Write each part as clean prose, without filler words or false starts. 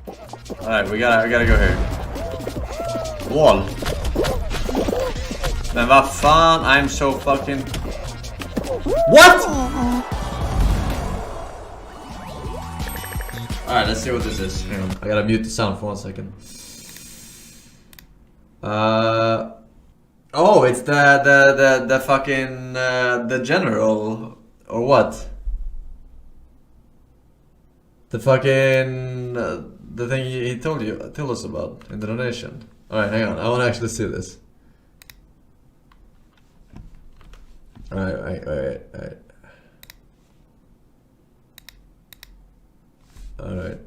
Alright, we gotta go here. Wall. Men vad fan, I'm so fucking... What? Alright, let's see what this is. Hang on. I gotta mute the sound for 1 second. Oh, it's the fucking the general or what? The fucking the thing he told us about in the donation. All right, hang on. I want to actually see this. All right. All right.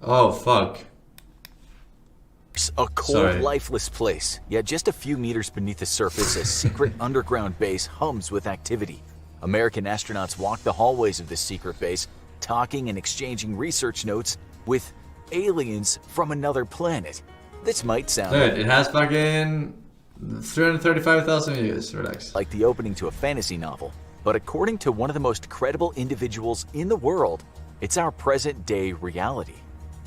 Oh, fuck. A cold, lifeless place, yet just a few meters beneath the surface, a secret underground base hums with activity. American astronauts walk the hallways of this secret base, talking and exchanging research notes with aliens from another planet. This might sound... Dude, it has fucking 335,000 views, relax. ...like the opening to a fantasy novel, but according to one of the most credible individuals in the world, it's our present-day reality.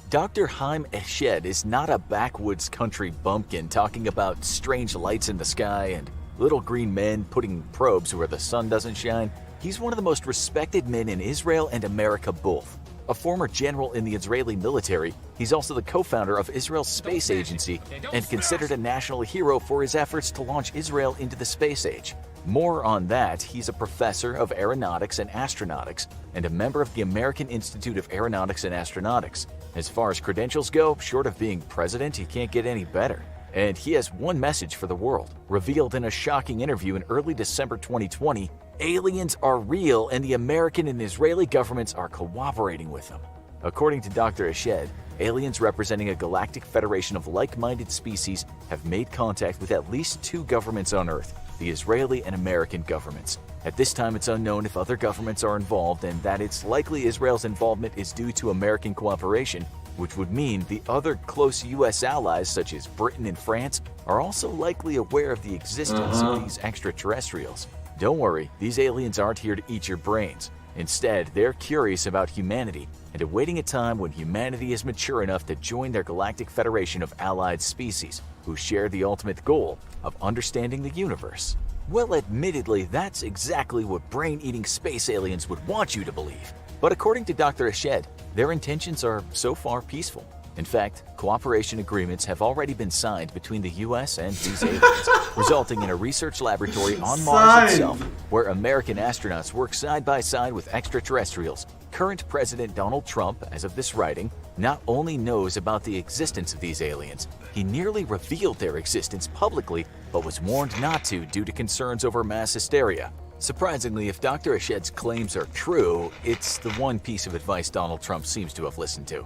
Dr. Haim Eshed is not a backwoods country bumpkin talking about strange lights in the sky and little green men putting probes where the sun doesn't shine. He's one of the most respected men in Israel and America both. A former general in the Israeli military, he's also the co-founder of Israel's space agency and considered a national hero for his efforts to launch Israel into the space age. More on that, he's a professor of aeronautics and astronautics and a member of the American Institute of Aeronautics and Astronautics. As far as credentials go, short of being president, he can't get any better. And he has one message for the world. Revealed in a shocking interview in early December 2020, aliens are real and the American and Israeli governments are cooperating with them. According to Dr. Eshed, aliens representing a galactic federation of like-minded species have made contact with at least 2 governments on Earth, the Israeli and American governments. At this time, it's unknown if other governments are involved and that it's likely Israel's involvement is due to American cooperation, which would mean the other close U.S. allies such as Britain and France are also likely aware of the existence of these extraterrestrials. Don't worry, these aliens aren't here to eat your brains. Instead, they're curious about humanity and awaiting a time when humanity is mature enough to join their galactic federation of allied species who share the ultimate goal of understanding the universe. Well, admittedly, that's exactly what brain-eating space aliens would want you to believe. But according to Dr. Eshed, their intentions are so far peaceful. In fact, cooperation agreements have already been signed between the US and these aliens, resulting in a research laboratory on Mars itself, where American astronauts work side by side with extraterrestrials. Current President Donald Trump, as of this writing, not only knows about the existence of these aliens, he nearly revealed their existence publicly, but was warned not to due to concerns over mass hysteria. Surprisingly, if Dr. Eshed's claims are true, it's the one piece of advice Donald Trump seems to have listened to.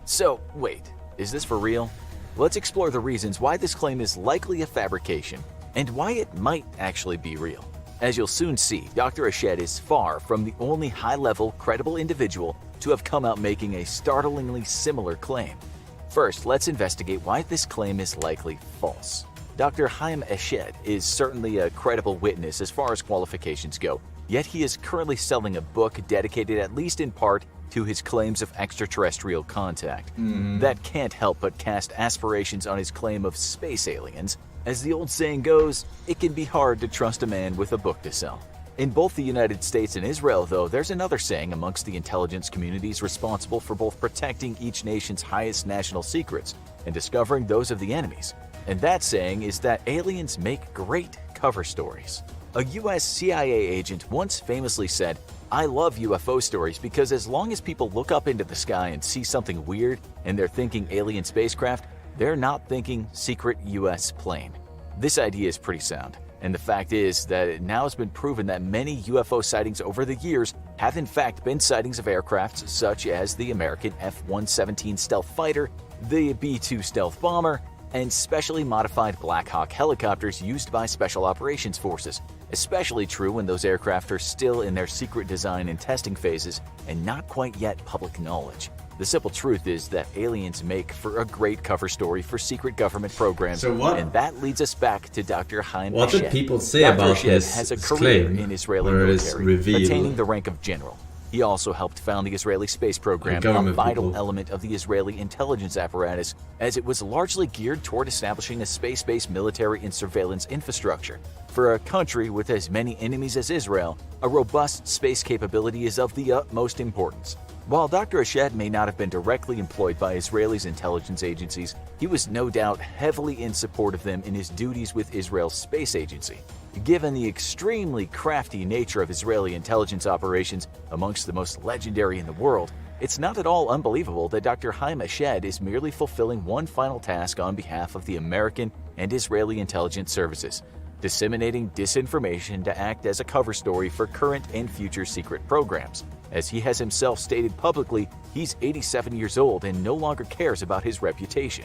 So, wait, is this for real? Let's explore the reasons why this claim is likely a fabrication, and why it might actually be real. As you'll soon see, Dr. Eshed is far from the only high-level, credible individual to have come out making a startlingly similar claim. First, let's investigate why this claim is likely false. Dr. Haim Eshed is certainly a credible witness as far as qualifications go, yet he is currently selling a book dedicated at least in part to his claims of extraterrestrial contact. That can't help but cast aspirations on his claim of space aliens. As the old saying goes, it can be hard to trust a man with a book to sell. In both the United States and Israel, though, there's another saying amongst the intelligence communities responsible for both protecting each nation's highest national secrets and discovering those of the enemies. And that saying is that aliens make great cover stories. A US CIA agent once famously said, "I love UFO stories because as long as people look up into the sky and see something weird and they're thinking alien spacecraft, they're not thinking secret US plane." This idea is pretty sound. And the fact is that it now has been proven that many UFO sightings over the years have in fact been sightings of aircrafts such as the American F-117 stealth fighter, the B-2 stealth bomber, and specially modified Black Hawk helicopters used by Special Operations Forces, especially true when those aircraft are still in their secret design and testing phases and not quite yet public knowledge. The simple truth is that aliens make for a great cover story for secret government programs, and that leads us back to Dr. Haim What Eshed. did people say Dr. about Eshed this has a career claim in Israeli where it is military, revealed? attaining the rank of general. He also helped found the Israeli space program, a vital element of the Israeli intelligence apparatus, as it was largely geared toward establishing a space-based military and surveillance infrastructure. For a country with as many enemies as Israel, a robust space capability is of the utmost importance. While Dr. Eshed may not have been directly employed by Israel's intelligence agencies, he was no doubt heavily in support of them in his duties with Israel's space agency. Given the extremely crafty nature of Israeli intelligence operations, amongst the most legendary in the world, it's not at all unbelievable that Dr. Haim Eshed is merely fulfilling one final task on behalf of the American and Israeli intelligence services: disseminating disinformation to act as a cover story for current and future secret programs. As he has himself stated publicly, he's 87 years old and no longer cares about his reputation.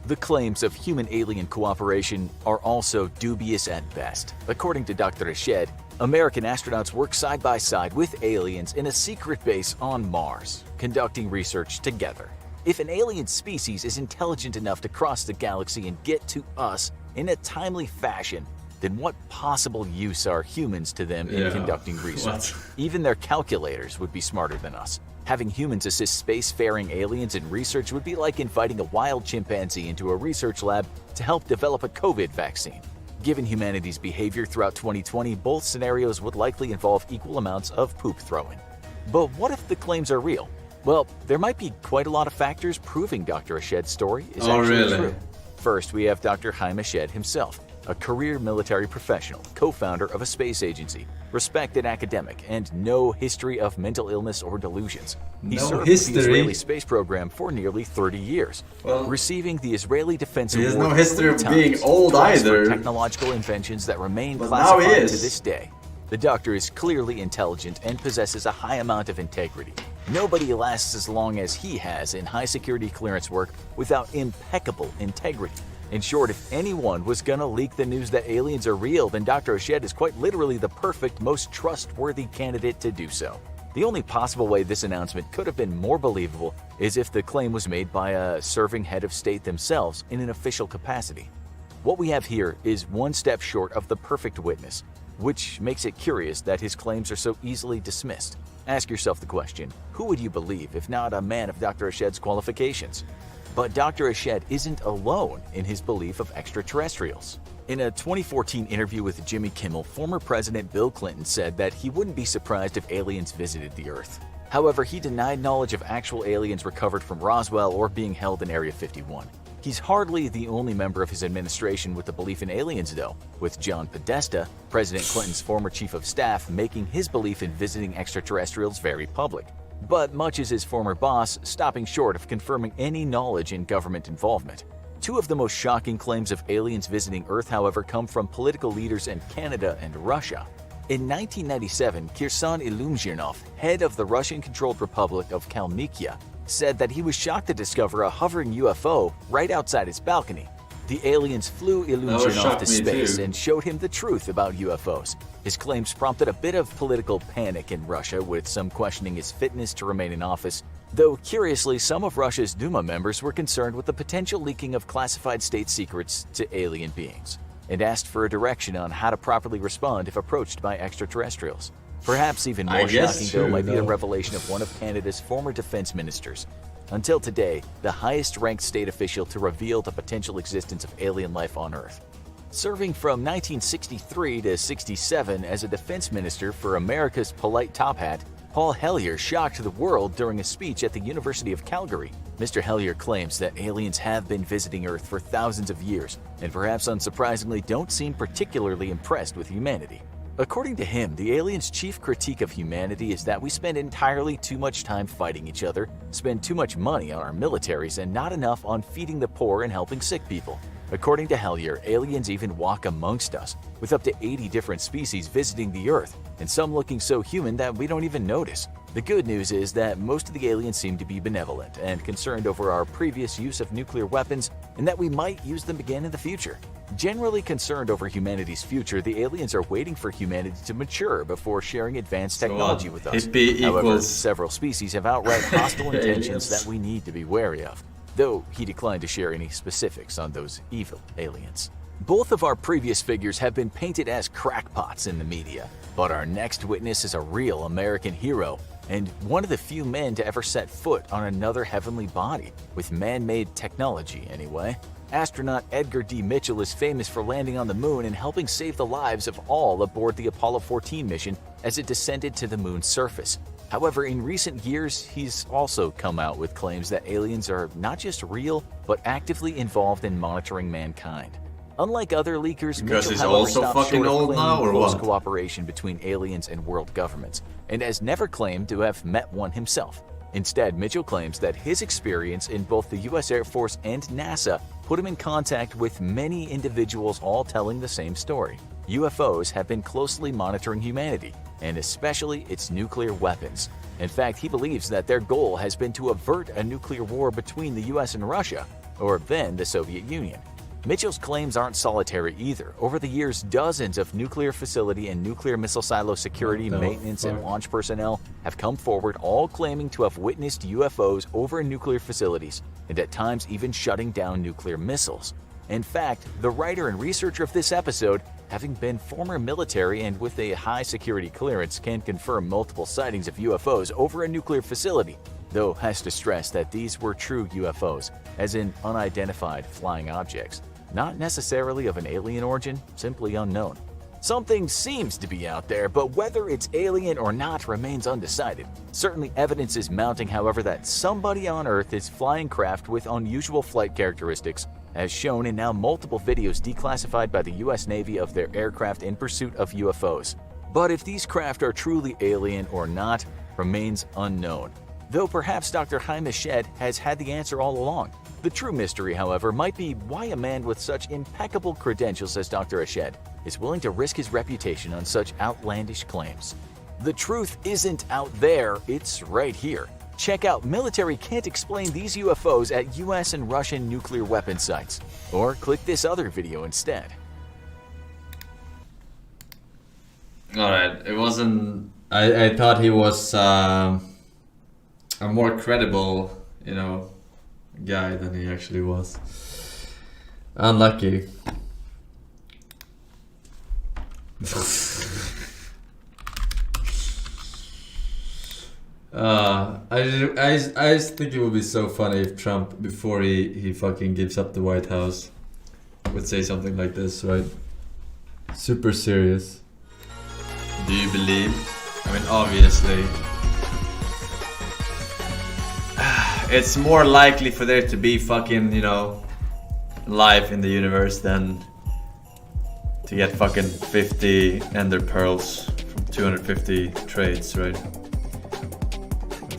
The claims of human-alien cooperation are also dubious at best. According to Dr. Eshed, American astronauts work side by side with aliens in a secret base on Mars, conducting research together. If an alien species is intelligent enough to cross the galaxy and get to us in a timely fashion, then what possible use are humans to them in conducting research? Even their calculators would be smarter than us. Having humans assist spacefaring aliens in research would be like inviting a wild chimpanzee into a research lab to help develop a COVID vaccine. Given humanity's behavior throughout 2020, both scenarios would likely involve equal amounts of poop throwing. But what if the claims are real? Well, there might be quite a lot of factors proving Dr. Eshed's story is actually true. First, we have Dr. Haim Eshed himself, a career military professional, co-founder of a space agency, respected academic, and no history of mental illness or delusions. He served the Israeli space program for nearly 30 years, receiving the Israeli Defense Award. He has no history of being old either. For technological inventions that remain classified to this day. The doctor is clearly intelligent and possesses a high amount of integrity. Nobody lasts as long as he has in high-security clearance work without impeccable integrity. In short, if anyone was gonna leak the news that aliens are real, then Dr. Eshed is quite literally the perfect, most trustworthy candidate to do so. The only possible way this announcement could have been more believable is if the claim was made by a serving head of state themselves in an official capacity. What we have here is one step short of the perfect witness, which makes it curious that his claims are so easily dismissed. Ask yourself the question, who would you believe if not a man of Dr. Eshed's qualifications? But Dr. Eshed isn't alone in his belief of extraterrestrials. In a 2014 interview with Jimmy Kimmel, former President Bill Clinton said that he wouldn't be surprised if aliens visited the Earth. However, he denied knowledge of actual aliens recovered from Roswell or being held in Area 51. He's hardly the only member of his administration with a belief in aliens, though, with John Podesta, President Clinton's former chief of staff, making his belief in visiting extraterrestrials very public. But much as his former boss, stopping short of confirming any knowledge in government involvement. Two of the most shocking claims of aliens visiting Earth, however, come from political leaders in Canada and Russia. In 1997, Kirsan Ilumzhinov, head of the Russian-controlled Republic of Kalmykia, said that he was shocked to discover a hovering UFO right outside his balcony. The aliens flew Ilumzhinov to space and showed him the truth about UFOs. His claims prompted a bit of political panic in Russia, with some questioning his fitness to remain in office, though curiously some of Russia's Duma members were concerned with the potential leaking of classified state secrets to alien beings, and asked for a direction on how to properly respond if approached by extraterrestrials. Perhaps even more shocking, though, might be the revelation of one of Canada's former defense ministers. Until today, the highest-ranked state official to reveal the potential existence of alien life on Earth. Serving from 1963 to 67 as a defense minister for America's polite top hat, Paul Hellyer shocked the world during a speech at the University of Calgary. Mr. Hellyer claims that aliens have been visiting Earth for thousands of years, and perhaps unsurprisingly don't seem particularly impressed with humanity. According to him, the aliens' chief critique of humanity is that we spend entirely too much time fighting each other, spend too much money on our militaries, and not enough on feeding the poor and helping sick people. According to Hellier, aliens even walk amongst us, with up to 80 different species visiting the Earth, and some looking so human that we don't even notice. The good news is that most of the aliens seem to be benevolent and concerned over our previous use of nuclear weapons and that we might use them again in the future. Generally concerned over humanity's future, the aliens are waiting for humanity to mature before sharing advanced technology with us. However, several species have outright hostile intentions that we need to be wary of, though he declined to share any specifics on those evil aliens. Both of our previous figures have been painted as crackpots in the media, but our next witness is a real American hero and one of the few men to ever set foot on another heavenly body, with man-made technology anyway. Astronaut Edgar D. Mitchell is famous for landing on the moon and helping save the lives of all aboard the Apollo 14 mission as it descended to the moon's surface. However, in recent years, he's also come out with claims that aliens are not just real, but actively involved in monitoring mankind. Unlike other leakers, Mitchell however stopped short of claiming close cooperation between aliens and world governments, and has never claimed to have met one himself. Instead, Mitchell claims that his experience in both the U.S. Air Force and NASA put him in contact with many individuals all telling the same story. UFOs have been closely monitoring humanity, and especially its nuclear weapons. In fact, he believes that their goal has been to avert a nuclear war between the U.S. and Russia, or then the Soviet Union. Mitchell's claims aren't solitary either. Over the years, dozens of nuclear facility and nuclear missile silo security, maintenance, and launch personnel have come forward, all claiming to have witnessed UFOs over nuclear facilities and at times even shutting down nuclear missiles. In fact, the writer and researcher of this episode, having been former military and with a high security clearance, can confirm multiple sightings of UFOs over a nuclear facility, though has to stress that these were true UFOs, as in unidentified flying objects. Not necessarily of an alien origin, simply unknown. Something seems to be out there, but whether it's alien or not remains undecided. Certainly evidence is mounting, however, that somebody on Earth is flying craft with unusual flight characteristics, as shown in now multiple videos declassified by the US Navy of their aircraft in pursuit of UFOs. But if these craft are truly alien or not remains unknown, though perhaps Dr. Haim Eshed has had the answer all along. The true mystery, however, might be why a man with such impeccable credentials as Dr. Eshed is willing to risk his reputation on such outlandish claims. The truth isn't out there, it's right here. Check out Military Can't Explain These UFOs at US and Russian nuclear weapon sites, or click this other video instead. Alright, it wasn't... I thought he was a more credible, guy than he actually was. Unlucky. I just think it would be so funny if Trump, before he fucking gives up the White House, would say something like this, right? Super serious. Do you believe? I mean, obviously. It's more likely for there to be fucking, life in the universe than to get fucking 50 ender pearls from 250 trades, right?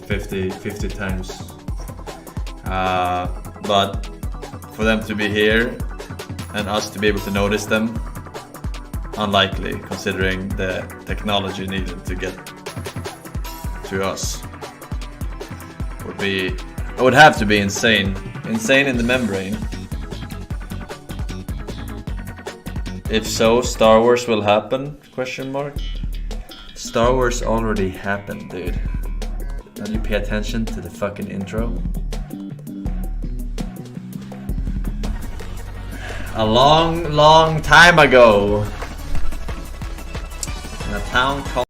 50 times. But for them to be here and us to be able to notice them, unlikely, considering the technology needed to get to us. It would have to be insane in the membrane. If so, Star Wars will happen? Question mark. Star Wars already happened, dude. Now you pay attention to the fucking intro. A long time ago, in a town called